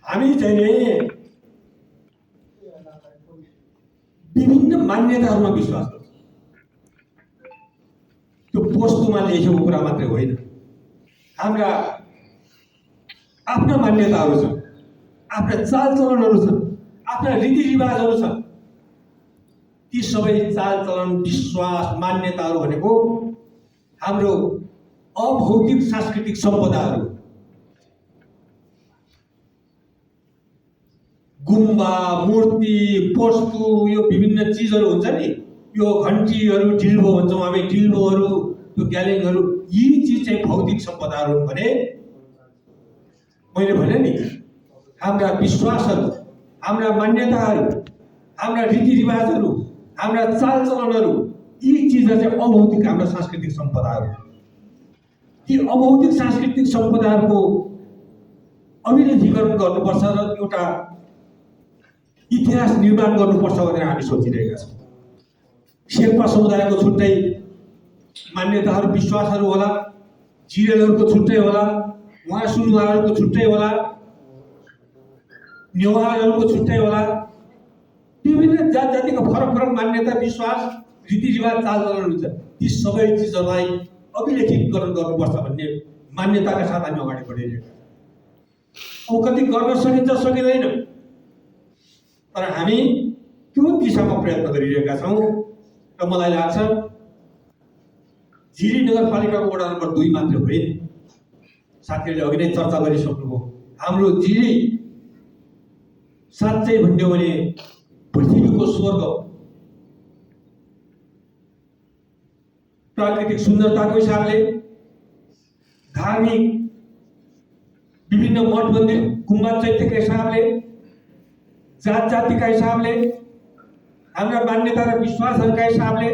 हामी चाहिँ नि विभिन्न मान्यताहरूमा विश्वास गर्छौँ। त्यो वस्तुमा लेखेको कुरा मात्रै होइन, हाम्रा आफ्ना मान्यताहरू छन्, आफ्ना चालचलनहरू छन्, आफ्ना रीतिरिवाजहरू छन्। ती सबै चालचलन, विश्वास, मान्यताहरू भनेको हाम्रो अभौतिक सांस्कृतिक सम्पदाहरू। गुम्बा, मूर्ति, वस्तु, यो विभिन्न चिजहरू हुन्छ नि, यो घन्टीहरू, ढिल्बो भन्छौँ हामी, ढिल्बोहरू, त्यो ग्यालेङहरू, यी चिज चाहिँ भौतिक सम्पदाहरू हुन् भने मैले भने नि हाम्रा विश्वासहरू, हाम्रा मान्यताहरू, हाम्रा रीतिरिवाजहरू, हाम्रा चालचलनहरू, यी चिजहरू चाहिँ अभौतिक हाम्रा सांस्कृतिक सम्पदाहरू। ती अभौतिक सांस्कृतिक सम्पदाहरूको अभिलेखीकरण गर्नुपर्छ र एउटा इतिहास निर्माण गर्नुपर्छ भनेर हामी सोचिरहेका छौँ। शेर्पा समुदायको छुट्टै मान्यताहरू, विश्वासहरू होला, जिरेलहरूको छुट्टै होला, उहाँ सुनवारहरूको छुट्टै होला, नेवारहरूको छुट्टै होला। विभिन्न जात जातिको फरक फरक मान्यता, विश्वास, रीतिरिवाज, चालचलन हुन्छ। ती सबै चिजहरूलाई अभिलेखीकरण गर्नुपर्छ भन्ने मान्यताका साथ हामी अगाडि बढिरहेका छौँ। अब कति गर्न सकिन्छ सकिँदैन, तर हामी त्यो दिशामा प्रयत्न गरिरहेका छौँ र मलाई लाग्छ जिरी नगरपालिकाको वडा नम्बर 2 मात्र होइन, साथीहरूले अघि नै चर्चा गरिसक्नुभयो। हाम्रो जिरी साँच्चै भन्यो भने पृथ्वीको स्वर्ग, प्राकृतिक सुन्दरताको हिसाबले, धार्मिक विभिन्न मठ मन्दिर, गुम्बा चैत्यका हिसाबले, जात जातिका हिसाबले, हाम्रा मान्यता र विश्वासहरूका हिसाबले,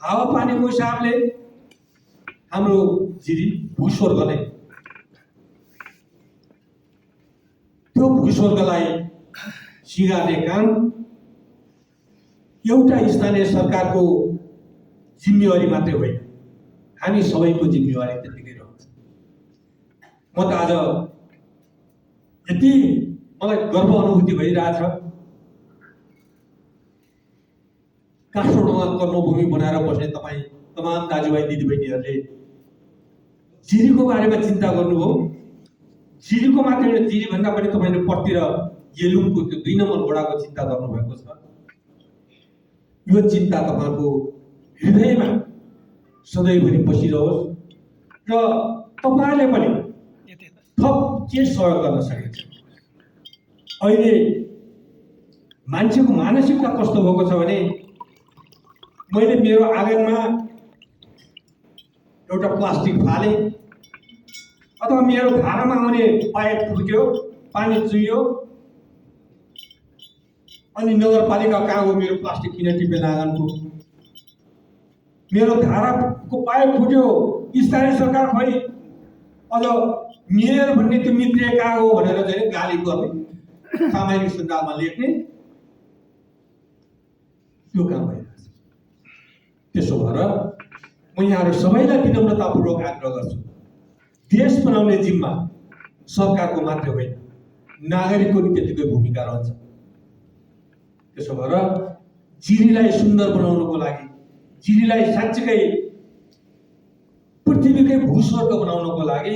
हावापानीको हिसाबले हाम्रो जिरी भूस्वर्ग नै। त्यो भूस्वर्गलाई सिगार्ने काम एउटा स्थानीय सरकारको जिम्मेवारी मात्रै होइन, हामी सबैको जिम्मेवारी त्यतिकै रहन्छ। म त आज यति मलाई गर्व अनुभूति भइरहेछ। काठमाडौँमा कर्मभूमि बनाएर बस्ने तपाईँ तमाम दाजुभाइ दिदीबहिनीहरूले जिरीको बारेमा चिन्ता गर्नुभयो। जिरीको मात्रै होइन, जिरीभन्दा पनि तपाईँले पर्तिर येलुङको त्यो 2 नम्बर वडाको चिन्ता गर्नुभएको छ। यो चिन्ता तपाईँको हृदयमा सधैँभरि बसिरहोस् र तपाईँहरूले पनि थप के सहयोग गर्न सकिन्छ। अहिले मान्छेको मानसिकता कस्तो भएको छ भने मैले मेरो आँगनमा एउटा प्लास्टिक फाले अथवा मेरो धारामा आउने पाइप फुट्यो, पानी चुइयो, अनि नगरपालिका कहाँ हो मेरो प्लास्टिक किन टिपेन आँगनको, मेरो धाराको पाइप फुट्यो, स्थानीय सरकार खोइ अझ मेयर भन्ने त्यो मित्र कहाँ हो भनेर चाहिँ गाली गर्ने, सामाजिक सञ्जालमा लेख्ने, त्यो काम भइरहेछ। त्यसो भएर म यहाँहरू सबैलाई विनम्रतापूर्वक आग्रह गर्छु, देश बनाउने जिम्मा सरकारको मात्रै होइन, नागरिकको नि त्यतिकै भूमिका रहन्छ। त्यसो भएर जिरीलाई सुन्दर बनाउनको लागि, जिरीलाई साँच्चीकै पृथ्वीकै भूस्वर्ग बनाउनको लागि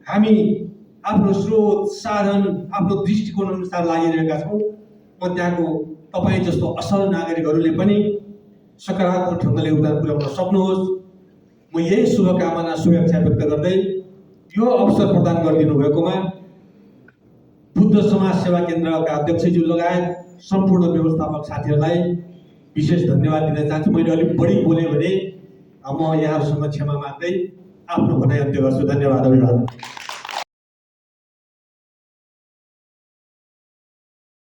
हामी आफ्नो स्रोत, साधन, आफ्नो दृष्टिकोण अनुसार लागिरहेका छौँ। म त्यहाँको तपाईँ जस्तो असल नागरिकहरूले पनि सकारात्मक ढङ्गले योगदान पुर्याउन सक्नुहोस्। म यही शुभकामना, शुभेच्छा व्यक्त गर्दै यो अवसर प्रदान गरिदिनु भएकोमा बुद्ध समाज सेवा केन्द्रका अध्यक्षज्यू लगायत सम्पूर्ण व्यवस्थापक साथीहरूलाई विशेष धन्यवाद दिन चाहन्छु। मैले अलिक बढी बोलेँ भने म यहाँहरूसँग क्षमा माग्दै आफ्नो भनाइ अन्त्य गर्छु। धन्यवाद, अभिवादन।